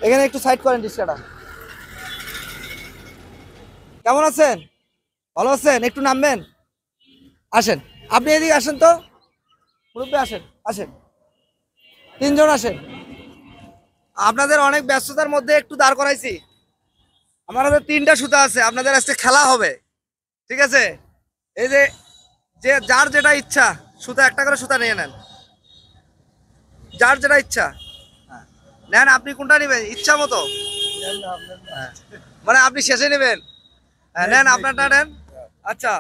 এখানে একটু সাইড করেন রিক্সাটা। কেমন আছেন? ভালো আছেন? একটু নামবেন, আসেন। আপনি এদিকে আসেন তো, মুরব্বী আসেন, আসেন, তিনজন আসেন। আপনাদের অনেক ব্যস্ততার মধ্যে একটু দাঁড় করাইছি। আমার হাতে তিনটা সুতা আছে, আপনাদের আজকে খেলা হবে, ঠিক আছে? এই যে, যে যার যেটা ইচ্ছা সুতা, একটা করে সুতা নিয়ে নেন, যার যেটা ইচ্ছা নেন। আপনি কোনটা নেবেন ইচ্ছা মতো? হ্যাঁ। মানে আপনি শেষে নেবেন? হ্যাঁ, নেন আপনারটা নেন। আচ্ছা,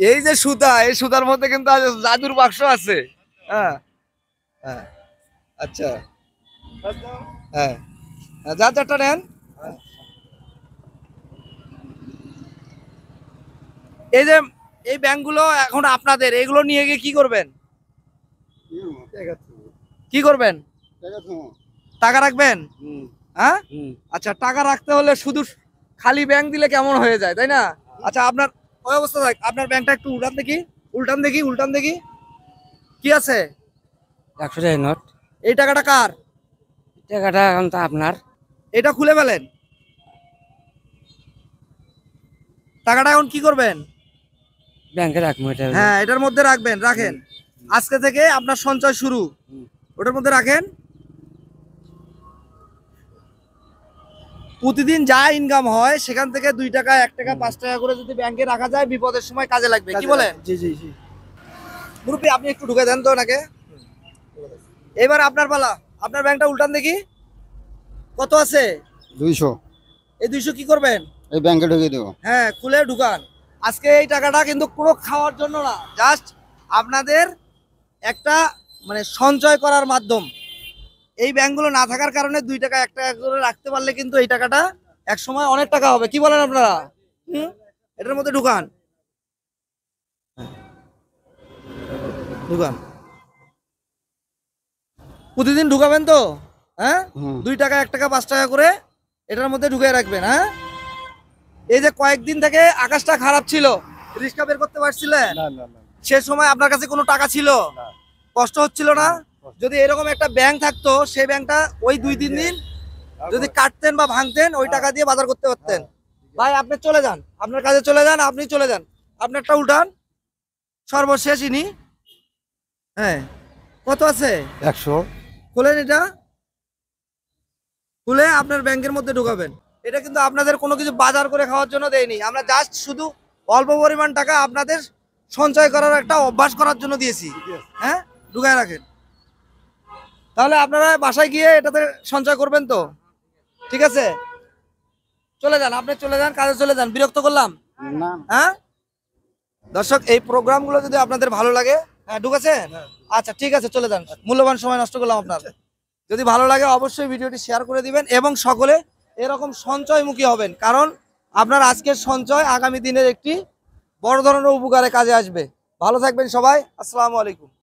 এই যে সুতা, এই সুতার মধ্যে কিন্তু জাদুর বাক্স আছে। হ্যাঁ, হ্যাঁ, আচ্ছা, হ্যাঁ, হ্যাঁ, যার যারটা নেন। এই যে এই ব্যাংকগুলো এখন আপনাদের, এগুলো নিয়ে গিয়ে কি করবেন? কি করবেন? টাকা রাখবেন? হ্যাঁ, আচ্ছা, টাকা রাখতে হলে শুধু খালি ব্যাংক দিলে কেমন হয়ে যায়, তাই না? আচ্ছা, আপনার ওই অবস্থা থাক, আপনার ব্যাংকটা একটু উল্টান দেখি, উল্টান দেখি, উল্টান দেখি, কি আছে? 100 টাকা নোট। এই টাকাটা কার? টাকাটা এখন তো আপনার। এটা খুলে ফেলেন। টাকাটা এখন কি করবেন? ব্যাংকে রাখবো এটা। হ্যাঁ, এটার মধ্যে রাখবেন, রাখেন। আজকে থেকে আপনার সঞ্চয় শুরু, ওটার মধ্যে রাখেন। প্রতিদিন যা ইনকাম হয় সেখান থেকে 2 টাকা, 1 টাকা, 5 টাকা করে যদি ব্যাংকে রাখা যায়, বিপদের সময় কাজে লাগবে, কি বলেন? জি জি জি। মুরব্বী, আপনি একটু ঢুকে দেন তো ওনাকে। এবার আপনার পালা, আপনার ব্যাংকটা উল্টান দেখি, কত আছে? 200। এই 200 কি করবেন? এই ব্যাংকে ঢুকিয়ে দেবো। হ্যাঁ, খুলে ঢুকান। আজকে এই টাকাটা কিন্তু পুরো খাওয়ার জন্য না, জাস্ট আপনাদের একটা মানে সঞ্চয় করার মাধ্যম। এই ব্যাংকগুলো না থাকার কারণে 2 টাকা, 1 টাকা করে রাখতে পারলে কিন্তু এই টাকাটা এক সময় অনেক টাকা হবে, কি বলেন আপনারা? হুম, এটার মধ্যে ঢুকান, ঢুকান। প্রতিদিন ঢুকাবেন তো? হ্যাঁ, 2 টাকা, 1 টাকা, 5 টাকা করে এটার মধ্যে ঢুকিয়ে রাখবেন। হ্যাঁ, এই যে কয়েকদিন থেকে আকাশটা খারাপ ছিল, রিক্সা বের করতে পারছিলেন? না না না। সে সময় আপনার কাছে কোনো টাকা ছিল? কষ্ট হচ্ছিল না? যদি এরকম একটা ব্যাংক থাকতো, সেই ব্যাংকটা ওই 2-3 দিন যদি কাটতেন বা ভাঙতেন, ওই টাকা দিয়ে বাজার করতে পারতেন। ভাই, আপনি চলে যান, আপনার কাজে চলে যান, আপনি চলে যান। আপনারটা উঠান, সর্বশেষ ইনি। হ্যাঁ, কত আছে? 100। খোলেন এটা, খুলে আপনার ব্যাংকের মধ্যে ঢুকাবেন। এটা কিন্তু আপনাদের কোনো কিছু বাজার করে খাওয়ার জন্য দেয়নি, আমরা জাস্ট শুধু অল্প পরিমাণ টাকা আপনাদের সঞ্চয় করার একটা অভ্যাস করার জন্য দিয়েছি। হ্যাঁ, ঢুকায় রাখেন। তাহলে আপনারা বাসায় গিয়ে এটাতে সঞ্চয় করবেন তো? ঠিক আছে, চলে যান, আপনি চলে যান, কাজে চলে যান, বিরক্ত করলাম? না। হ্যাঁ, দর্শক, এই প্রোগ্রামগুলো যদি আপনাদের ভালো লাগে, হ্যাঁ ঢুকেছেন, আচ্ছা ঠিক আছে, চলে যান, মূল্যবান সময় নষ্ট করলাম আপনার। যদি ভালো লাগে অবশ্যই ভিডিওটি শেয়ার করে দিবেন এবং সকলে এরকম সঞ্চয়মুখী হবেন, কারণ আপনার আজকের সঞ্চয় আগামী দিনের একটি বড় ধরনের উপকারে কাজে আসবে। ভালো থাকবেন সবাই, আসসালামু আলাইকুম।